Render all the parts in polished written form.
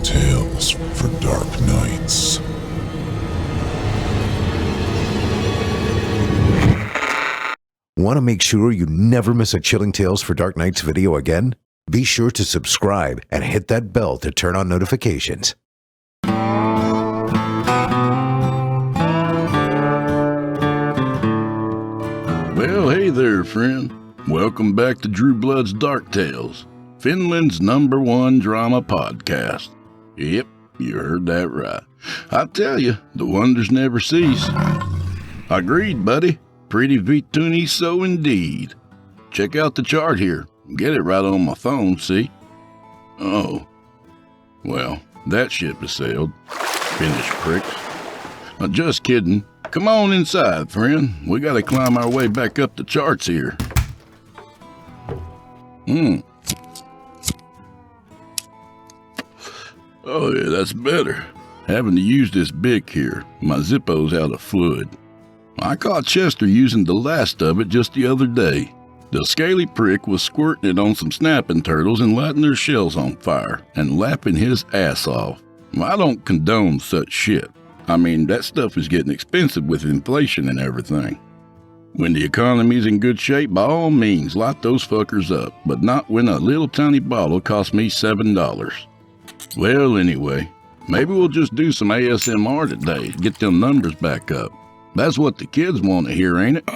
Chilling tales for dark nights. Want to make sure you never miss a Chilling Tales for Dark Nights video again? Be sure to subscribe and hit that bell to turn on notifications. Well, hey there, friend. Welcome back to Drew Blood's Dark Tales, Finland's #1 drama podcast. Yep, you heard that right. I tell you, the wonders never cease. Agreed, buddy. Pretty vituni so indeed. Check out the chart here. Get it right on my phone, see? Oh. Well, that ship has sailed. Finnish pricks. Just kidding. Come on inside, friend. We gotta climb our way back up the charts here. Oh yeah, that's better. Having to use this Bic here. My Zippo's out of fluid. I caught Chester using the last of it just the other day. The scaly prick was squirting it on some snapping turtles and lighting their shells on fire and laughing his ass off. I don't condone such shit. I mean, that stuff is getting expensive with inflation and everything. When the economy's in good shape, by all means, light those fuckers up, but not when a little tiny bottle costs me $7. Well, anyway, maybe we'll just do some ASMR today to get them numbers back up. That's what the kids want to hear, ain't it?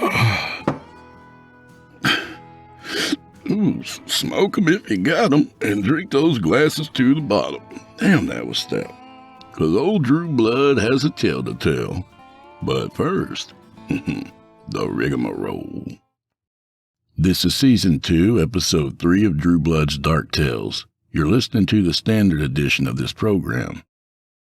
Ooh, smoke 'em if you got 'em, and drink those glasses to the bottom. Damn, that was stout. 'Cause old Drew Blood has a tale to tell. But first, the rigmarole. This is Season 2, Episode 3 of Drew Blood's Dark Tales. You're listening to the standard edition of this program.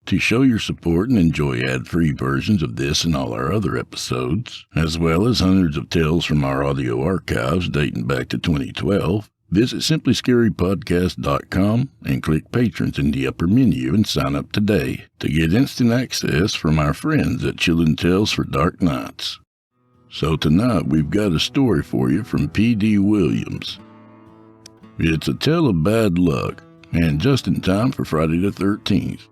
To show your support and enjoy ad-free versions of this and all our other episodes, as well as hundreds of tales from our audio archives dating back to 2012, visit simplyscarypodcast.com and click Patrons in the upper menu and sign up today to get instant access from our friends at Chillin' Tales for Dark Nights. So tonight we've got a story for you from P.D. Williams. It's a tale of bad luck, and just in time for Friday the 13th.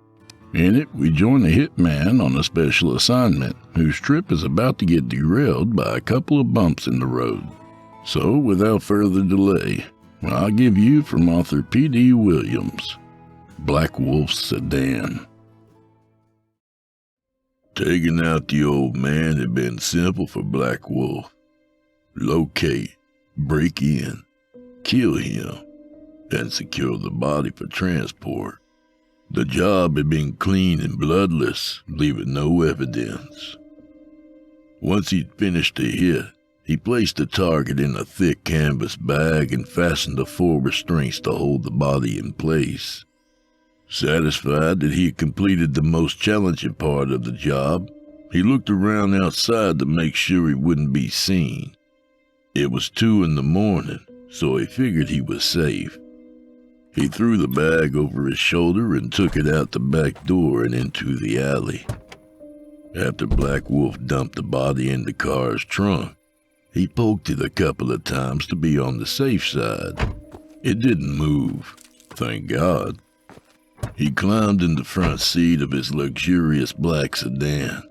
In it, we join a hitman on a special assignment whose trip is about to get derailed by a couple of bumps in the road. So, without further delay, I'll give you from author P.D. Williams, Black Wolf's Sedan. Taking out the old man had been simple for Black Wolf. Locate, break in, kill him, and secure the body for transport. The job had been clean and bloodless, leaving no evidence. Once he'd finished the hit, he placed the target in a thick canvas bag and fastened the 4 restraints to hold the body in place. Satisfied that he had completed the most challenging part of the job, he looked around outside to make sure he wouldn't be seen. It was 2 a.m, so he figured he was safe. He threw the bag over his shoulder and took it out the back door and into the alley. After Black Wolf dumped the body in the car's trunk, he poked it a couple of times to be on the safe side. It didn't move, thank God. He climbed in the front seat of his luxurious black sedan.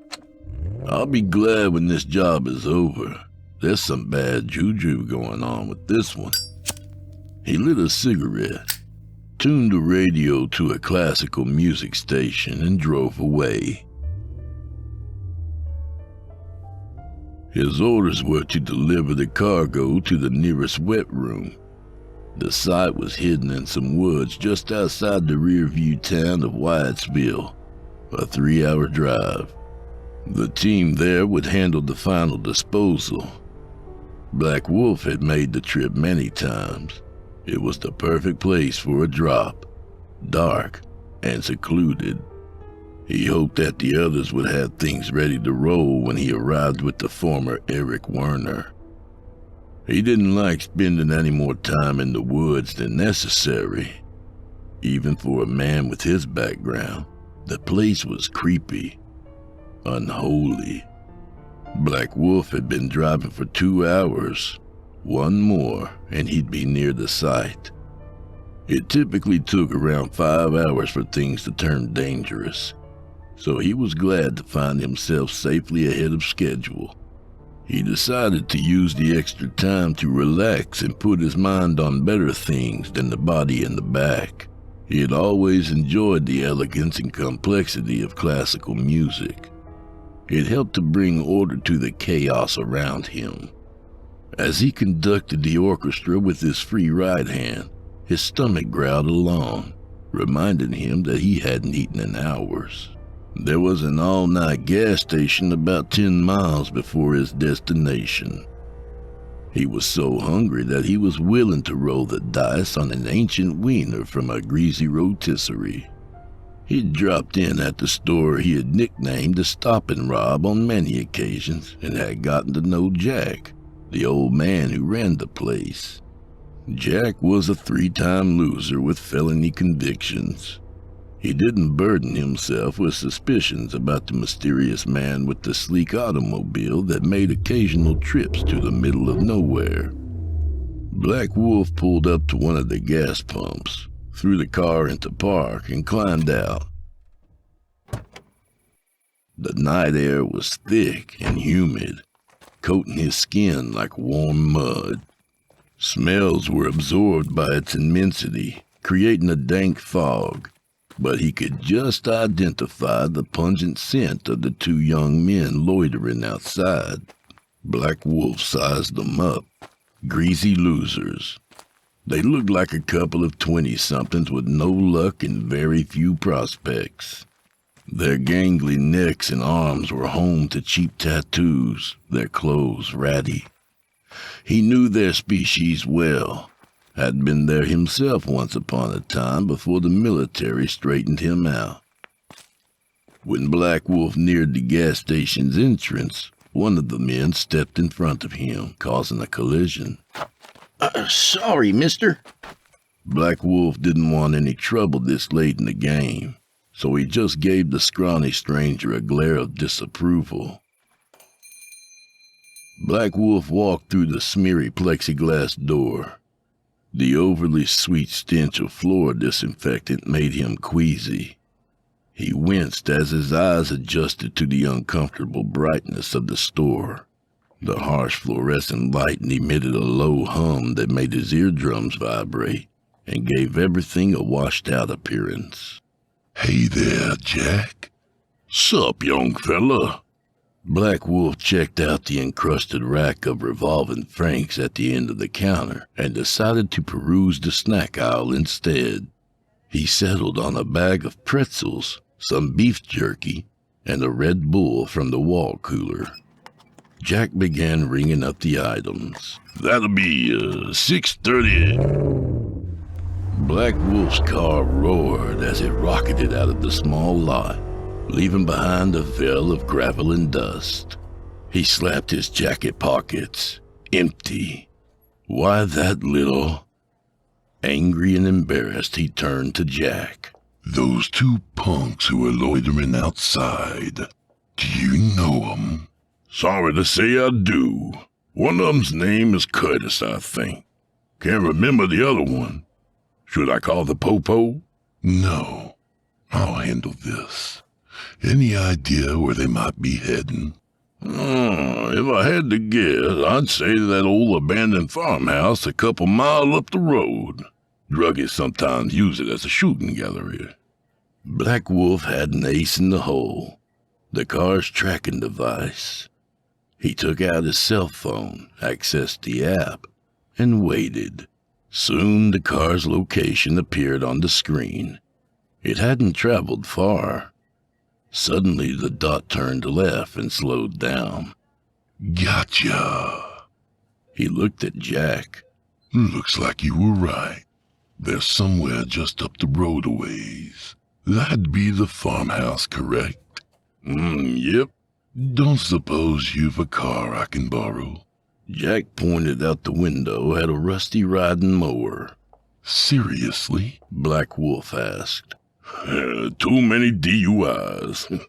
I'll be glad when this job is over. There's some bad juju going on with this one. He lit a cigarette, tuned the radio to a classical music station, and drove away. His orders were to deliver the cargo to the nearest wet room. The site was hidden in some woods just outside the rear-view town of Wyattsville, a 3-hour drive. The team there would handle the final disposal. Black Wolf had made the trip many times. It was the perfect place for a drop, dark and secluded. He hoped that the others would have things ready to roll when he arrived with the former Eric Werner. He didn't like spending any more time in the woods than necessary. Even for a man with his background, the place was creepy, unholy. Black Wolf had been driving for 2 hours. One more, and he'd be near the site. It typically took around 5 hours for things to turn dangerous, so he was glad to find himself safely ahead of schedule. He decided to use the extra time to relax and put his mind on better things than the body in the back. He had always enjoyed the elegance and complexity of classical music. It helped to bring order to the chaos around him. As he conducted the orchestra with his free right hand, his stomach growled along, reminding him that he hadn't eaten in hours. There was an all-night gas station about 10 miles before his destination. He was so hungry that he was willing to roll the dice on an ancient wiener from a greasy rotisserie. He'd dropped in at the store he had nicknamed the Stop and Rob on many occasions and had gotten to know Jack, the old man who ran the place. Jack was a 3-time loser with felony convictions. He didn't burden himself with suspicions about the mysterious man with the sleek automobile that made occasional trips to the middle of nowhere. Black Wolf pulled up to one of the gas pumps, threw the car into park, and climbed out. The night air was thick and humid, coating his skin like warm mud. Smells were absorbed by its immensity, creating a dank fog, but he could just identify the pungent scent of the 2 young men loitering outside. Black Wolf sized them up. Greasy losers. They looked like a couple of 20-somethings with no luck and very few prospects. Their gangly necks and arms were home to cheap tattoos, their clothes ratty. He knew their species well. Had been there himself once upon a time before the military straightened him out. When Black Wolf neared the gas station's entrance, one of the men stepped in front of him, causing a collision. Sorry, mister. Black Wolf didn't want any trouble this late in the game, so he just gave the scrawny stranger a glare of disapproval. Black Wolf walked through the smeary plexiglass door. The overly sweet stench of floor disinfectant made him queasy. He winced as his eyes adjusted to the uncomfortable brightness of the store. The harsh fluorescent light emitted a low hum that made his eardrums vibrate and gave everything a washed-out appearance. Hey there, Jack. Sup, young fella? Black Wolf checked out the encrusted rack of revolving francs at the end of the counter and decided to peruse the snack aisle instead. He settled on a bag of pretzels, some beef jerky, and a Red Bull from the wall cooler. Jack began ringing up the items. That'll be $6.30. Black Wolf's car roared as it rocketed out of the small lot, leaving behind a veil of gravel and dust. He slapped his jacket pockets. Empty. Why that little? Angry and embarrassed, he turned to Jack. Those 2 punks who are loitering outside. Do you know them? Sorry to say I do. One of them's name is Curtis, I think. Can't remember the other one. Should I call the popo? No. I'll handle this. Any idea where they might be heading? If I had to guess, I'd say that old abandoned farmhouse a couple mile up the road. Druggies sometimes use it as a shooting gallery. Black Wolf had an ace in the hole, the car's tracking device. He took out his cell phone, accessed the app, and waited. Soon the car's location appeared on the screen. It hadn't traveled far. Suddenly the dot turned left and slowed down. Gotcha. He looked at Jack. Looks like you were right. They're somewhere just up the road a ways. That'd be the farmhouse, correct? Yep. Don't suppose you've a car I can borrow? Jack pointed out the window at a rusty riding mower. Seriously? Black Wolf asked. Too many DUIs.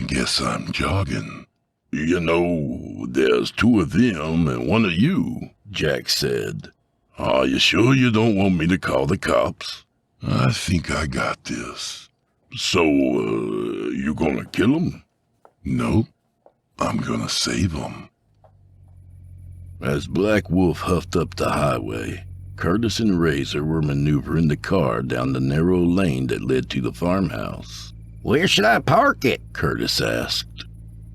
Guess I'm jogging. You know, there's 2 of them and 1 of you, Jack said. Are you sure you don't want me to call the cops? I think I got this. So, you gonna kill him? No, I'm gonna save him. As Black Wolf huffed up the highway, Curtis and Razor were maneuvering the car down the narrow lane that led to the farmhouse. Where should I park it? Curtis asked.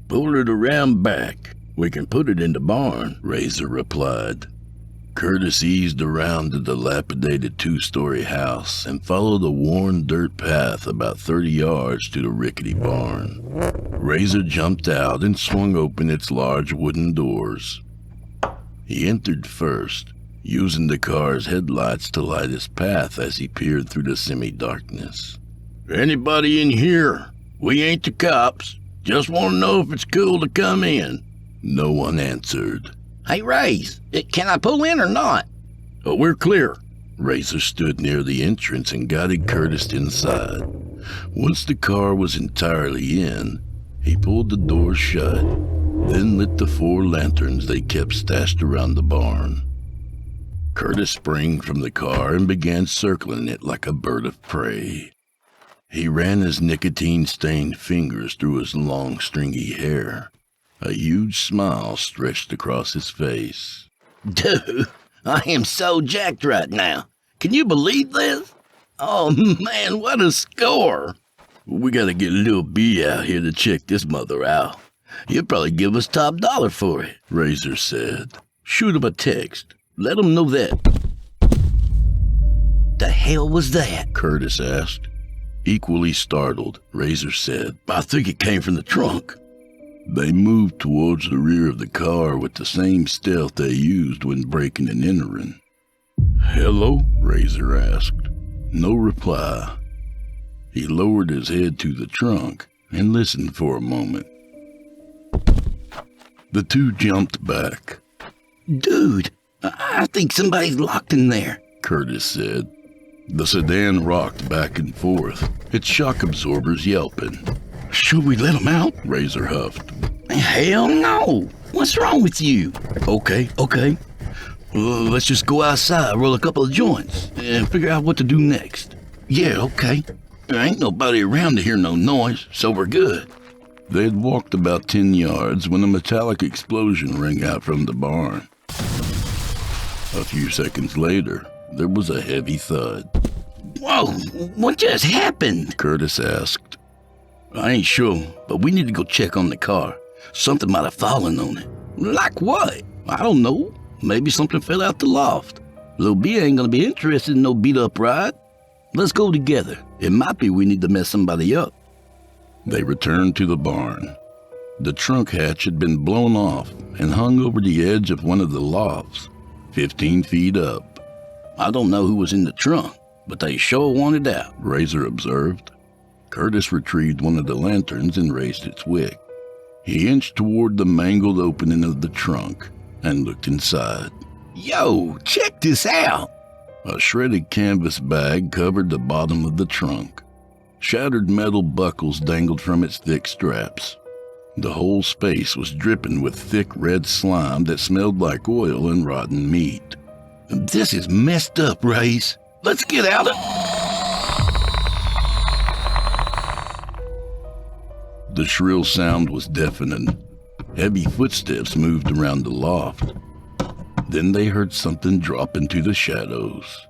Pull it around back. We can put it in the barn, Razor replied. Curtis eased around the dilapidated two-story house and followed a worn dirt path about 30 yards to the rickety barn. Razor jumped out and swung open its large wooden doors. He entered first, using the car's headlights to light his path as he peered through the semi-darkness. Anybody in here? We ain't the cops. Just want to know if it's cool to come in. No one answered. Hey, Rays, can I pull in or not? Oh, we're clear. Razor stood near the entrance and guided Curtis inside. Once the car was entirely in, he pulled the door shut, then lit the 4 lanterns they kept stashed around the barn. Curtis sprang from the car and began circling it like a bird of prey. He ran his nicotine-stained fingers through his long, stringy hair. A huge smile stretched across his face. Dude, I am so jacked right now. Can you believe this? Oh, man, what a score. We gotta get Lil B out here to check this mother out. He'll probably give us top dollar for it, Razor said. Shoot him a text. Let him know that. The hell was that? Curtis asked. Equally startled, Razor said, I think it came from the trunk. They moved towards the rear of the car with the same stealth they used when breaking and entering. Hello? Razor asked. No reply. He lowered his head to the trunk and listened for a moment. The two jumped back. Dude, I think somebody's locked in there, Curtis said. The sedan rocked back and forth, its shock absorbers yelping. Should we let him out? Razor huffed. Hell no. What's wrong with you? Okay. Let's just go outside, roll a couple of joints, and figure out what to do next. Yeah, okay. There ain't nobody around to hear no noise, so we're good. They had walked about 10 yards when a metallic explosion rang out from the barn. A few seconds later, there was a heavy thud. Whoa, what just happened? Curtis asked. I ain't sure, but we need to go check on the car. Something might have fallen on it. Like what? I don't know. Maybe something fell out the loft. Lil B ain't gonna be interested in no beat-up ride. Let's go together. It might be we need to mess somebody up. They returned to the barn. The trunk hatch had been blown off and hung over the edge of one of the lofts, 15 feet up. I don't know who was in the trunk, but they sure wanted out, Razor observed. Curtis retrieved one of the lanterns and raised its wick. He inched toward the mangled opening of the trunk and looked inside. Yo, check this out! A shredded canvas bag covered the bottom of the trunk. Shattered metal buckles dangled from its thick straps. The whole space was dripping with thick red slime that smelled like oil and rotten meat. This is messed up, Race. Let's get out of... The shrill sound was deafening. Heavy footsteps moved around the loft. Then they heard something drop into the shadows.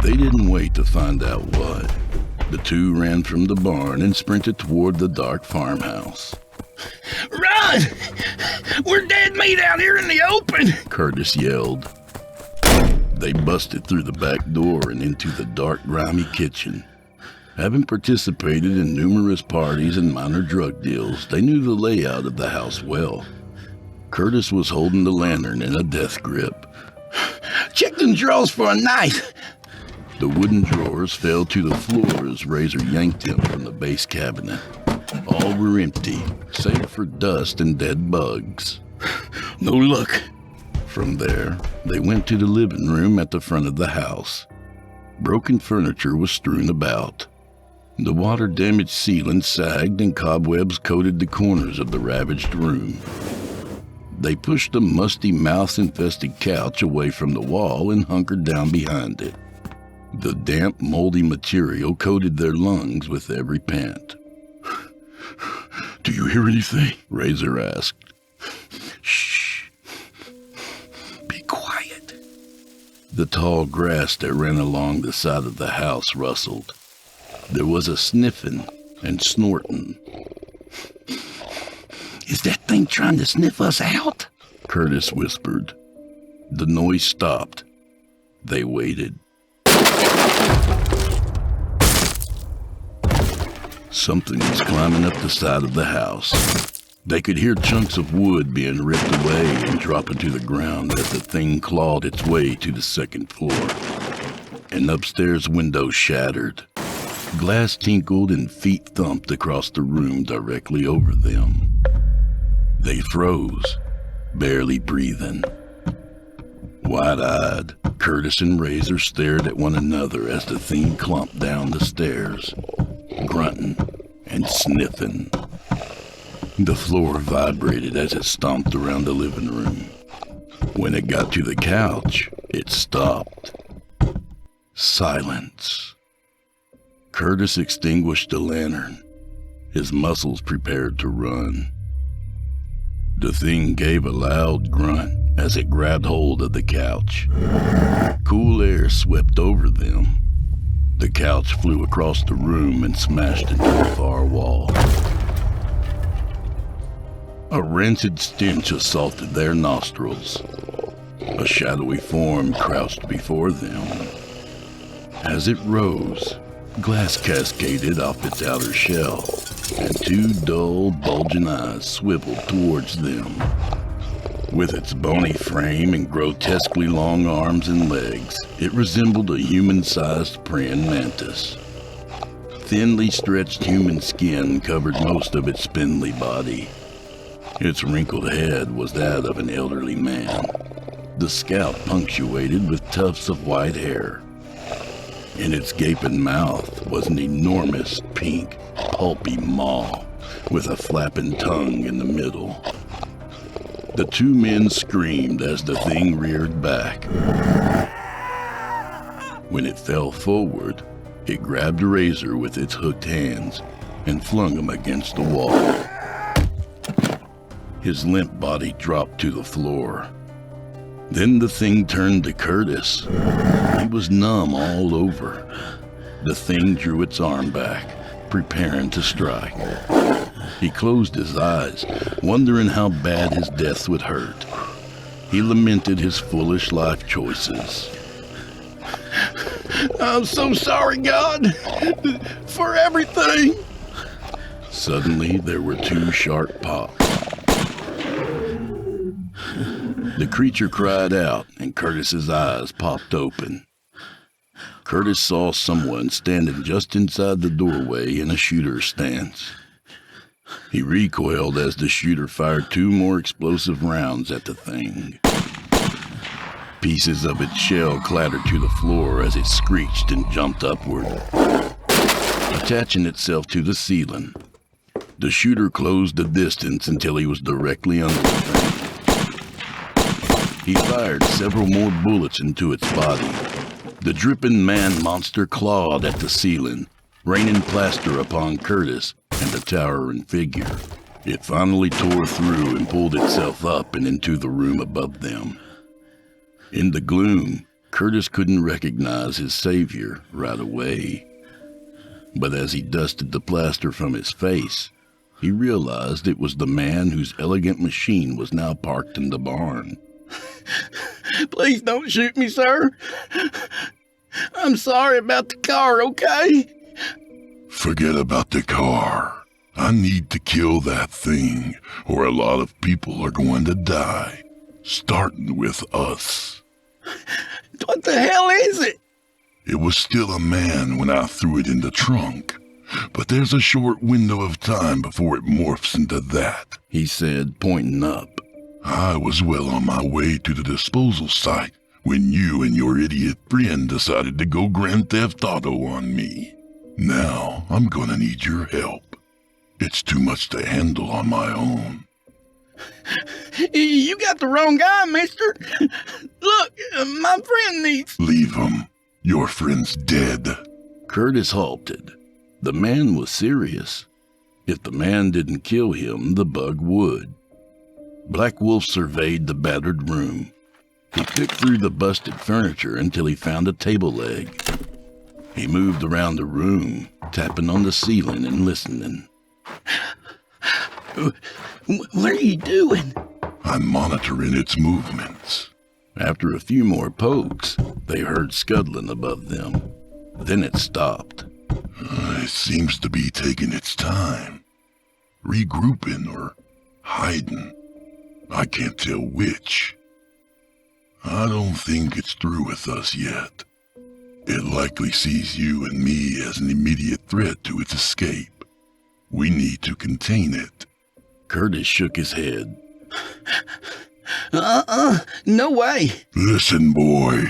They didn't wait to find out what. The two ran from the barn and sprinted toward the dark farmhouse. Run! We're dead meat out here in the open! Curtis yelled. They busted through the back door and into the dark, grimy kitchen. Having participated in numerous parties and minor drug deals, they knew the layout of the house well. Curtis was holding the lantern in a death grip. Check them drawers for a knife! The wooden drawers fell to the floor as Razor yanked them from the base cabinet. All were empty, save for dust and dead bugs. No luck. From there, they went to the living room at the front of the house. Broken furniture was strewn about. The water-damaged ceiling sagged and cobwebs coated the corners of the ravaged room. They pushed the musty, mouse-infested couch away from the wall and hunkered down behind it. The damp, moldy material coated their lungs with every pant. Do you hear anything? Razor asked. Shh. Be quiet. The tall grass that ran along the side of the house rustled. There was a sniffing and snorting. Is that thing trying to sniff us out? Curtis whispered. The noise stopped. They waited. Something was climbing up the side of the house. They could hear chunks of wood being ripped away and dropping to the ground as the thing clawed its way to the second floor. An upstairs window shattered. Glass tinkled and feet thumped across the room directly over them. They froze, barely breathing. Wide-eyed, Curtis and Razor stared at one another as the thing clumped down the stairs, grunting and sniffing. The floor vibrated as it stomped around the living room. When it got to the couch, it stopped. Silence. Curtis extinguished the lantern. His muscles prepared to run. The thing gave a loud grunt as it grabbed hold of the couch. Cool air swept over them. The couch flew across the room and smashed into the far wall. A rancid stench assaulted their nostrils. A shadowy form crouched before them. As it rose, glass cascaded off its outer shell, and two dull, bulging eyes swiveled towards them. With its bony frame and grotesquely long arms and legs, it resembled a human-sized praying mantis. Thinly stretched human skin covered most of its spindly body. Its wrinkled head was that of an elderly man, the scalp punctuated with tufts of white hair. In its gaping mouth was an enormous, pink, pulpy maw with a flapping tongue in the middle. The two men screamed as the thing reared back. When it fell forward, it grabbed Razor with its hooked hands and flung him against the wall. His limp body dropped to the floor. Then the thing turned to Curtis. He was numb all over. The thing drew its arm back, preparing to strike. He closed his eyes, wondering how bad his death would hurt. He lamented his foolish life choices. I'm so sorry, God, for everything. Suddenly, there were two sharp pops. The creature cried out, and Curtis's eyes popped open. Curtis saw someone standing just inside the doorway in a shooter's stance. He recoiled as the shooter fired two more explosive rounds at the thing. Pieces of its shell clattered to the floor as it screeched and jumped upward, attaching itself to the ceiling. The shooter closed the distance until he was directly under the thing. He fired several more bullets into its body. The dripping man-monster clawed at the ceiling, raining plaster upon Curtis and the towering figure. It finally tore through and pulled itself up and into the room above them. In the gloom, Curtis couldn't recognize his savior right away. But as he dusted the plaster from his face, he realized it was the man whose elegant machine was now parked in the barn. Please don't shoot me, sir. I'm sorry about the car, okay? Forget about the car. I need to kill that thing, or a lot of people are going to die. Starting with us. What the hell is it? It was still a man when I threw it in the trunk. But there's a short window of time before it morphs into that, he said, pointing up. I was well on my way to the disposal site when you and your idiot friend decided to go Grand Theft Auto on me. Now, I'm gonna need your help. It's too much to handle on my own. You got the wrong guy, mister. Look, my friend needs... Leave him. Your friend's dead. Curtis halted. The man was serious. If the man didn't kill him, the bug would. Black Wolf surveyed the battered room. He picked through the busted furniture until he found a table leg. He moved around the room, tapping on the ceiling and listening. What are you doing? I'm monitoring its movements. After a few more pokes, they heard scuttling above them. Then it stopped. It seems to be taking its time. Regrouping or hiding. I can't tell which. I don't think it's through with us yet. It likely sees you and me as an immediate threat to its escape. We need to contain it. Curtis shook his head. No way. Listen, boy.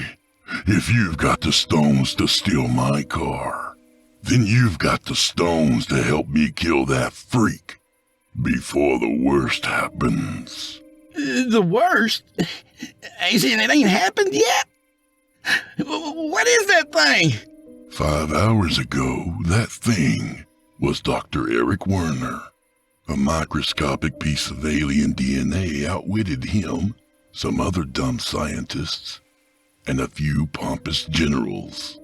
If you've got the stones to steal my car, then you've got the stones to help me kill that freak before the worst happens. The worst? As in, it ain't happened yet? What is that thing? 5 hours ago, that thing was Dr. Eric Werner. A microscopic piece of alien DNA outwitted him, some other dumb scientists, and a few pompous generals.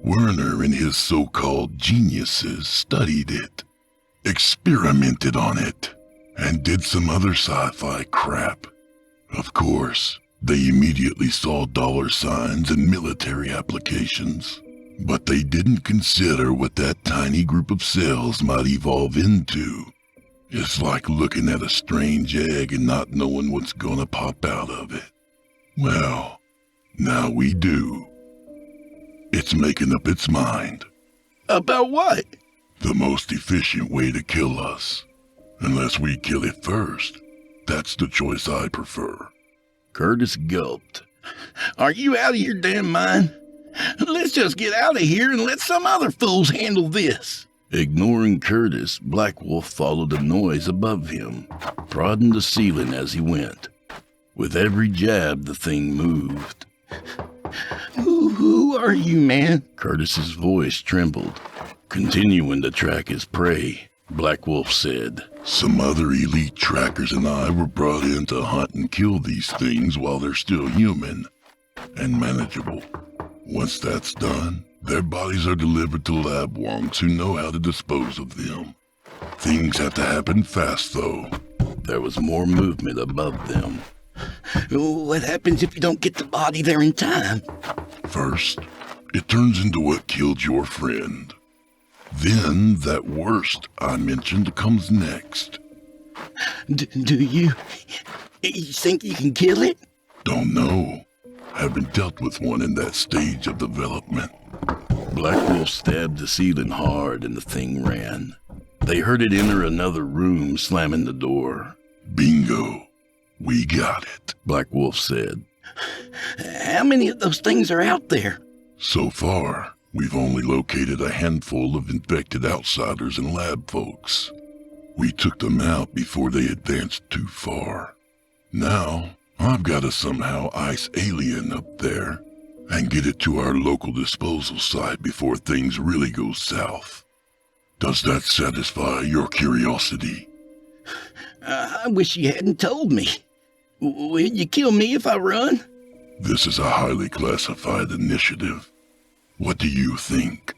Werner and his so-called geniuses studied it, experimented on it, and did some other sci-fi crap. Of course, they immediately saw dollar signs and military applications, but they didn't consider what that tiny group of cells might evolve into. It's like looking at a strange egg and not knowing what's gonna pop out of it. Well, now we do. It's making up its mind. About what? The most efficient way to kill us. Unless we kill it first. That's the choice I prefer. Curtis gulped. Are you out of your damn mind? Let's just get out of here and let some other fools handle this. Ignoring Curtis, Black Wolf followed a noise above him, prodding the ceiling as he went. With every jab, the thing moved. Who are you, man? Curtis's voice trembled. Continuing to track his prey, Black Wolf said, Some other elite trackers and I were brought in to hunt and kill these things while they're still human and manageable. Once that's done, their bodies are delivered to lab wonks who know how to dispose of them. Things have to happen fast, though. There was more movement above them. What happens if you don't get the body there in time? First, it turns into what killed your friend. Then, that worst I mentioned comes next. Do you think you can kill it? Don't know. Haven't dealt with one in that stage of development. Black Wolf stabbed the ceiling hard and the thing ran. They heard it enter another room, slamming the door. Bingo. We got it, Black Wolf said. How many of those things are out there? So far, we've only located a handful of infected outsiders and lab folks. We took them out before they advanced too far. Now, I've got to somehow ice Alien up there and get it to our local disposal site before things really go south. Does that satisfy your curiosity? I wish you hadn't told me. Will you kill me if I run? This is a highly classified initiative. What do you think?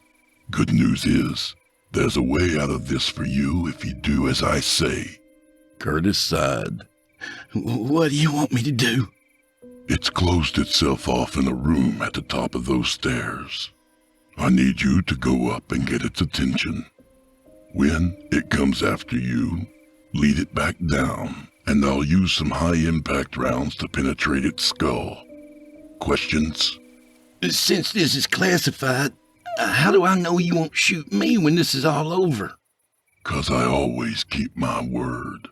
Good news is, there's a way out of this for you if you do as I say. Curtis sighed. What do you want me to do? It's closed itself off in a room at the top of those stairs. I need you to go up and get its attention. When it comes after you, lead it back down, and I'll use some high-impact rounds to penetrate its skull. Questions? Since this is classified, how do I know you won't shoot me when this is all over? 'Cause I always keep my word.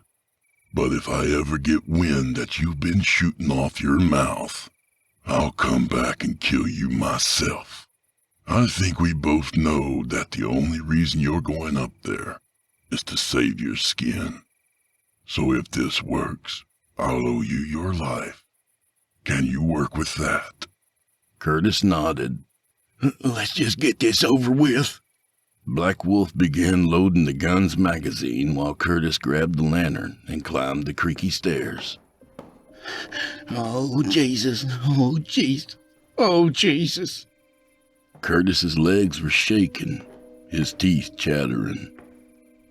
But if I ever get wind that you've been shooting off your mouth, I'll come back and kill you myself. I think we both know that the only reason you're going up there is to save your skin. So if this works, I'll owe you your life. Can you work with that? Curtis nodded. Let's just get this over with. Black Wolf began loading the gun's magazine while Curtis grabbed the lantern and climbed the creaky stairs. Oh, Jesus. Oh, Jesus. Oh, Jesus. Curtis's legs were shaking, his teeth chattering.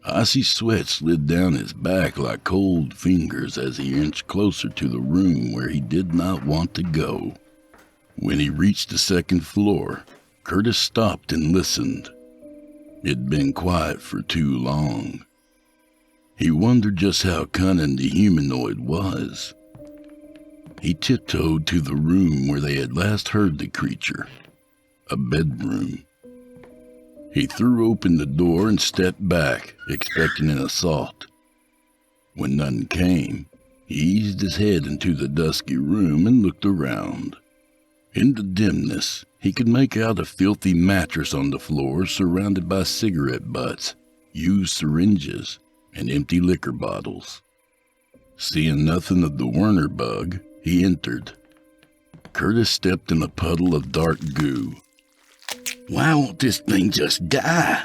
Icy sweat slid down his back like cold fingers as he inched closer to the room where he did not want to go. When he reached the second floor, Curtis stopped and listened. It'd been quiet for too long. He wondered just how cunning the humanoid was. He tiptoed to the room where they had last heard the creature, a bedroom. He threw open the door and stepped back, expecting an assault. When none came, he eased his head into the dusky room and looked around. In the dimness, he could make out a filthy mattress on the floor surrounded by cigarette butts, used syringes, and empty liquor bottles. Seeing nothing of the Werner bug, he entered. Curtis stepped in a puddle of dark goo. Why won't this thing just die?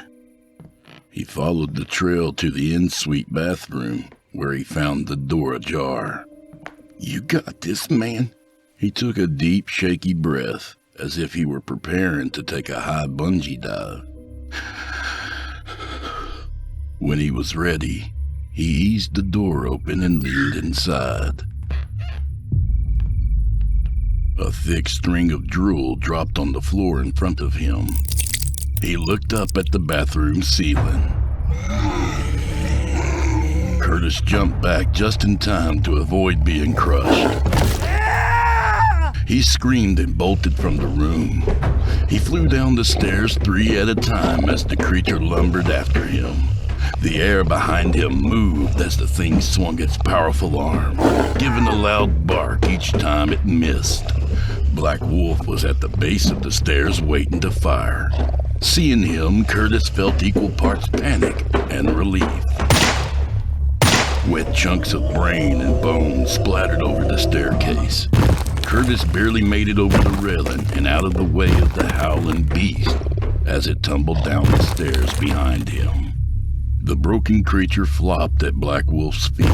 He followed the trail to the en-suite bathroom, where he found the door ajar. You got this, man. He took a deep, shaky breath, as if he were preparing to take a high bungee dive. When he was ready, he eased the door open and leaned inside. A thick string of drool dropped on the floor in front of him. He looked up at the bathroom ceiling. Curtis jumped back just in time to avoid being crushed. He screamed and bolted from the room. He flew down the stairs 3 at a time as the creature lumbered after him. The air behind him moved as the thing swung its powerful arm, giving a loud bark each time it missed. Black Wolf was at the base of the stairs waiting to fire. Seeing him, Curtis felt equal parts panic and relief. Wet chunks of brain and bone splattered over the staircase. Curtis barely made it over the railing and out of the way of the howling beast as it tumbled down the stairs behind him. The broken creature flopped at Black Wolf's feet.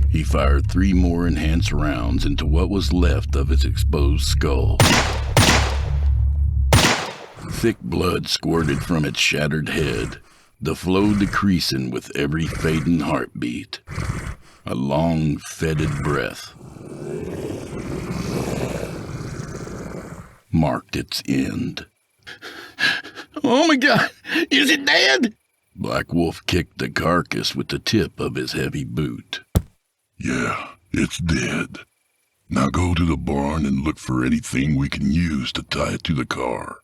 He fired 3 more enhanced rounds into what was left of its exposed skull. Thick blood squirted from its shattered head, the flow decreasing with every fading heartbeat. A long, fetid breath marked its end. Oh my God! Is it dead? Black Wolf kicked the carcass with the tip of his heavy boot. Yeah, it's dead. Now go to the barn and look for anything we can use to tie it to the car.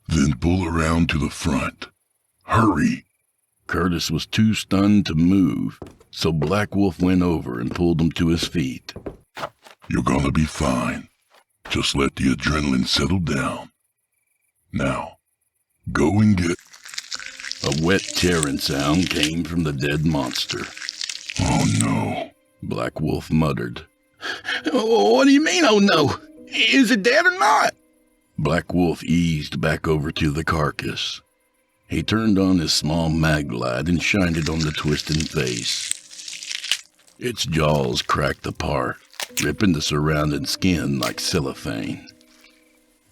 Then pull around to the front. Hurry! Curtis was too stunned to move, so Black Wolf went over and pulled him to his feet. You're gonna be fine. Just let the adrenaline settle down. Now, go and get... A wet tearing sound came from the dead monster. Oh no, Black Wolf muttered. What do you mean, oh no? Is it dead or not? Black Wolf eased back over to the carcass. He turned on his small mag light and shined it on the twisting face. Its jaws cracked apart, ripping the surrounding skin like cellophane.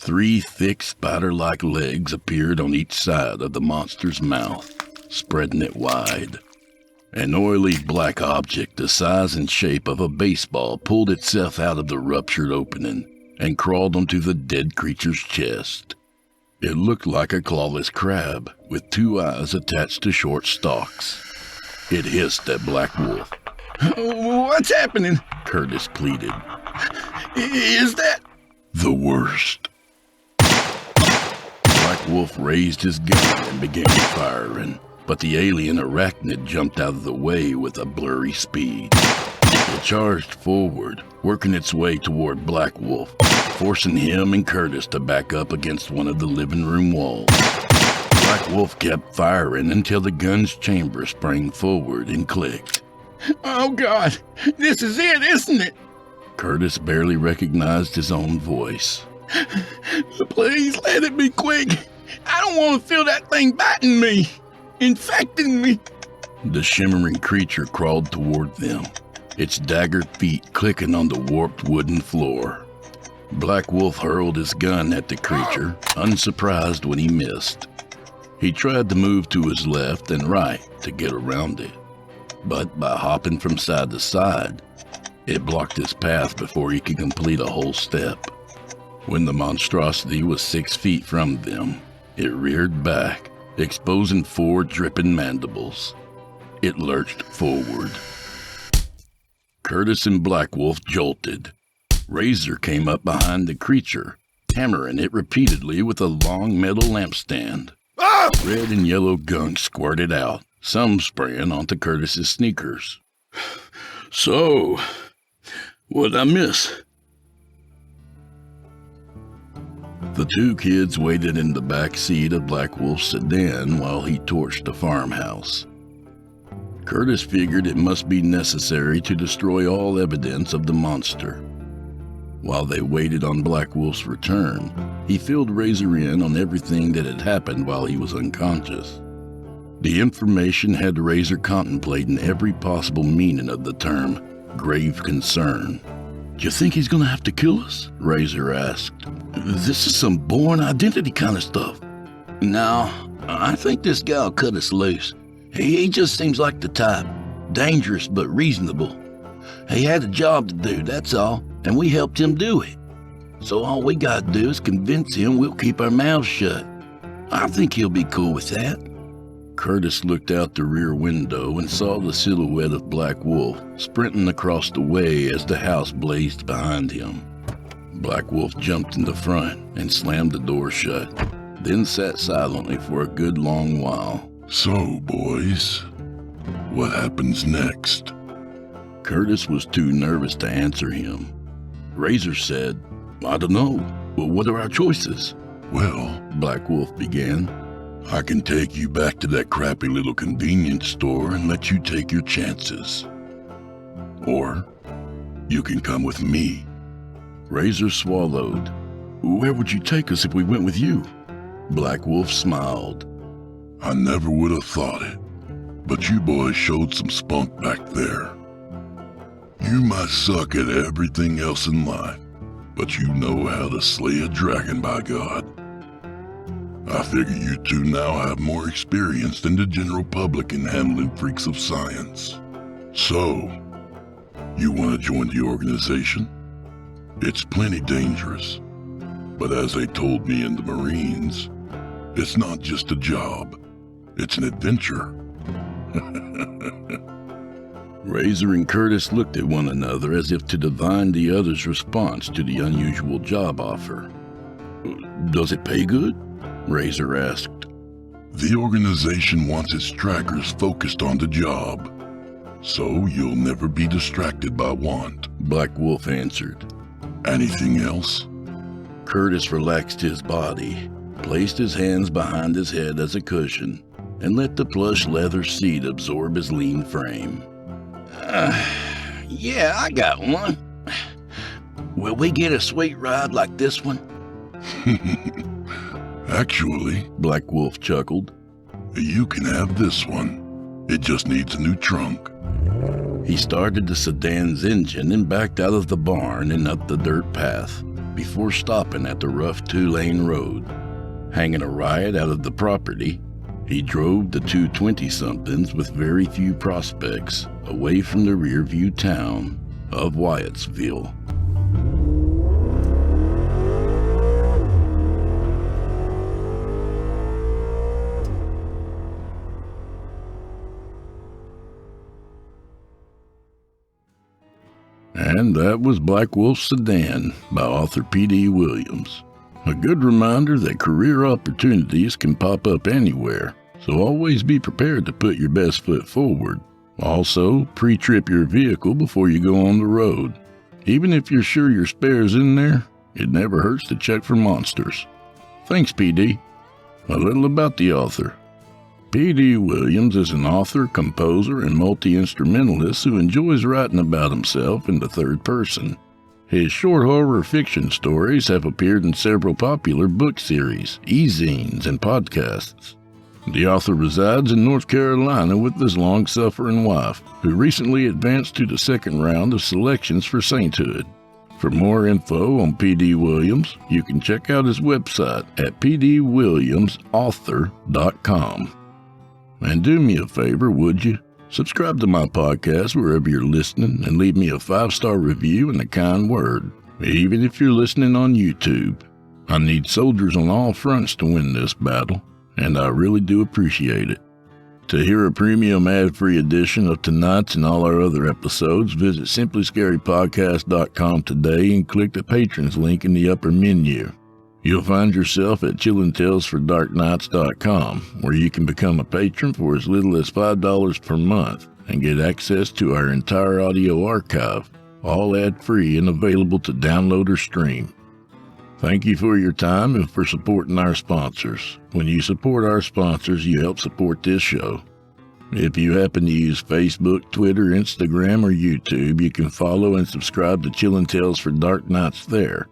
3 thick spider-like legs appeared on each side of the monster's mouth, spreading it wide. An oily black object the size and shape of a baseball pulled itself out of the ruptured opening and crawled onto the dead creature's chest. It looked like a clawless crab with 2 eyes attached to short stalks. It hissed at Black Wolf. What's happening? Curtis pleaded. Is that... the worst. Black Wolf raised his gun and began firing, but the alien arachnid jumped out of the way with a blurry speed. It charged forward, working its way toward Black Wolf, forcing him and Curtis to back up against one of the living room walls. Black Wolf kept firing until the gun's chamber sprang forward and clicked. Oh, God, this is it, isn't it? Curtis barely recognized his own voice. Please let it be quick. I don't want to feel that thing biting me, infecting me. The shimmering creature crawled toward them, its dagger feet clicking on the warped wooden floor. Black Wolf hurled his gun at the creature, unsurprised when he missed. He tried to move to his left and right to get around it, but by hopping from side to side, it blocked his path before he could complete a whole step. When the monstrosity was 6 feet from them, it reared back, exposing 4 dripping mandibles. It lurched forward. Curtis and Black Wolf jolted. Razor came up behind the creature, hammering it repeatedly with a long metal lampstand. Red and yellow gunk squirted out, some spraying onto Curtis's sneakers. So, what'd I miss? The 2 kids waited in the back seat of Black Wolf's sedan while he torched the farmhouse. Curtis figured it must be necessary to destroy all evidence of the monster. While they waited on Black Wolf's return, he filled Razor in on everything that had happened while he was unconscious. The information had Razor contemplating every possible meaning of the term grave concern. "Do you think he's gonna have to kill us?" Razor asked. "This is some born identity kind of stuff." "No, I think this guy'll cut us loose. He just seems like the type. Dangerous but reasonable. He had a job to do, that's all, and we helped him do it. So all we gotta do is convince him we'll keep our mouths shut. I think he'll be cool with that." Curtis looked out the rear window and saw the silhouette of Black Wolf sprinting across the way as the house blazed behind him. Black Wolf jumped in the front and slammed the door shut, then sat silently for a good long while. So, boys, what happens next? Curtis was too nervous to answer him. Razor said, "I don't know. Well, what are our choices?" Well, Black Wolf began. I can take you back to that crappy little convenience store and let you take your chances. Or you can come with me. Razor swallowed. "Where would you take us if we went with you?" Black Wolf smiled. I never would have thought it, but you boys showed some spunk back there. You might suck at everything else in life, but you know how to slay a dragon, by God. I figure you two now have more experience than the general public in handling freaks of science. So, you want to join the organization? It's plenty dangerous, but as they told me in the Marines, it's not just a job, it's an adventure. Razor and Curtis looked at one another as if to divine the other's response to the unusual job offer. "Does it pay good?" Razor asked. The organization wants its trackers focused on the job, so you'll never be distracted by want. Black Wolf answered. Anything else? Curtis relaxed his body, placed his hands behind his head as a cushion, and let the plush leather seat absorb his lean frame. Yeah, I got one. Will we get a sweet ride like this one? Actually, Black Wolf chuckled. You can have this one. It just needs a new trunk. He started the sedan's engine and backed out of the barn and up the dirt path before stopping at the rough 2-lane road. Hanging a ride out of the property, he drove the 2 20-somethings with very few prospects away from the rear-view town of Wyattsville. And that was Black Wolf Sedan by author P.D. Williams. A good reminder that career opportunities can pop up anywhere, so always be prepared to put your best foot forward. Also, pre-trip your vehicle before you go on the road. Even if you're sure your spare's in there, it never hurts to check for monsters. Thanks, P.D. A little about the author. P.D. Williams is an author, composer, and multi-instrumentalist who enjoys writing about himself in the third person. His short horror fiction stories have appeared in several popular book series, e-zines, and podcasts. The author resides in North Carolina with his long-suffering wife, who recently advanced to the second round of selections for sainthood. For more info on P.D. Williams, you can check out his website at pdwilliamsauthor.com. And do me a favor, would you? Subscribe to my podcast wherever you're listening and leave me a 5-star review and a kind word, even if you're listening on YouTube. I need soldiers on all fronts to win this battle, and I really do appreciate it. To hear a premium ad-free edition of tonight's and all our other episodes, visit simplyscarypodcast.com today and click the patrons link in the upper menu. You'll find yourself at chillintalesfordarknights.com, where you can become a patron for as little as $5 per month and get access to our entire audio archive, all ad-free and available to download or stream. Thank you for your time and for supporting our sponsors. When you support our sponsors, you help support this show. If you happen to use Facebook, Twitter, Instagram, or YouTube, you can follow and subscribe to Chillin' Tales for Dark Nights there,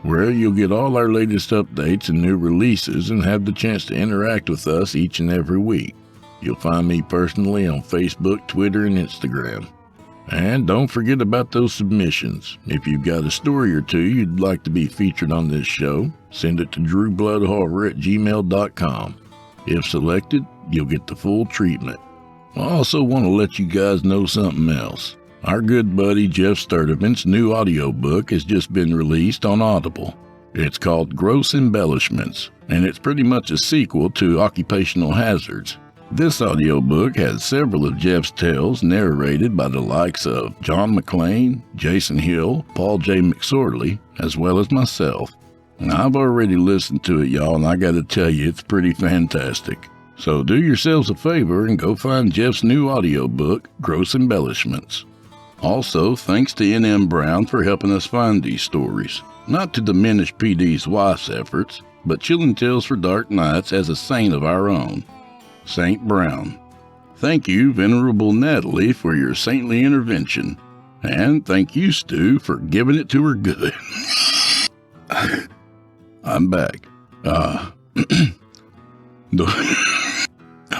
where you'll get all our latest updates and new releases and have the chance to interact with us each and every week. You'll find me personally on Facebook, Twitter, and Instagram. And don't forget about those submissions. If you've got a story or two you'd like to be featured on this show, send it to drewbloodhorror@gmail.com. If selected, you'll get the full treatment. I also want to let you guys know something else. Our good buddy Geoff Sturtevant's new audiobook has just been released on Audible. It's called Gross Embellishments, and it's pretty much a sequel to Occupational Hazards. This audiobook has several of Geoff's tales narrated by the likes of John McClane, Jason Hill, Paul J. McSorley, as well as myself. Now, I've already listened to it, y'all, and I gotta tell you, it's pretty fantastic. So do yourselves a favor and go find Geoff's new audiobook, Gross Embellishments. Also, thanks to N.M. Brown for helping us find these stories. Not to diminish P.D.'s wife's efforts, but Chillin' Tales for Dark Nights as a saint of our own. Saint Brown. Thank you, Venerable Natalie, for your saintly intervention. And thank you, Stu, for giving it to her good. I'm back.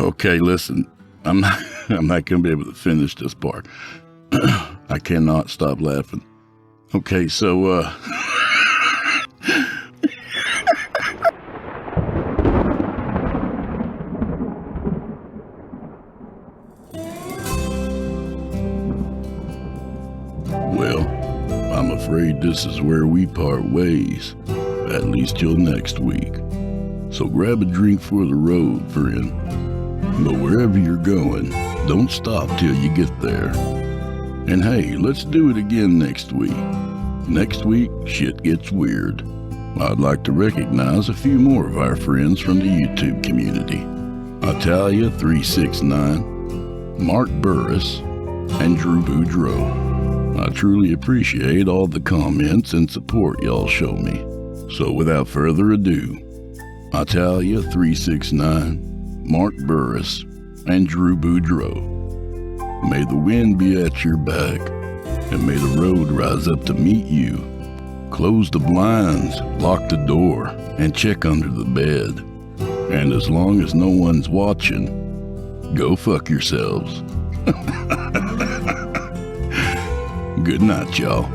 Okay, listen. I'm not going to be able to finish this part. I cannot stop laughing. Okay, so, well, I'm afraid this is where we part ways, at least till next week. So grab a drink for the road, friend. But wherever you're going, don't stop till you get there. And hey, let's do it again next week. Next week, shit gets weird. I'd like to recognize a few more of our friends from the YouTube community. Italia369, Mark Burris, and Drew Boudreau. I truly appreciate all the comments and support y'all show me. So without further ado, Italia369, Mark Burris, and Drew Boudreau. May the wind be at your back, and may the road rise up to meet you. Close the blinds, lock the door, and check under the bed. And as long as no one's watching, go fuck yourselves. Good night, y'all.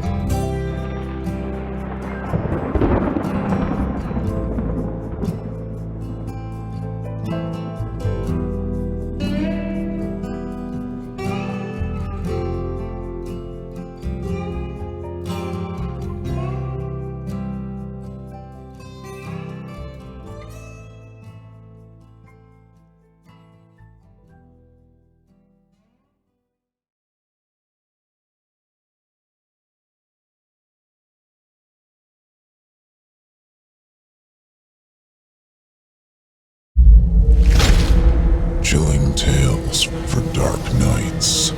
Chilling Tales for Dark Nights.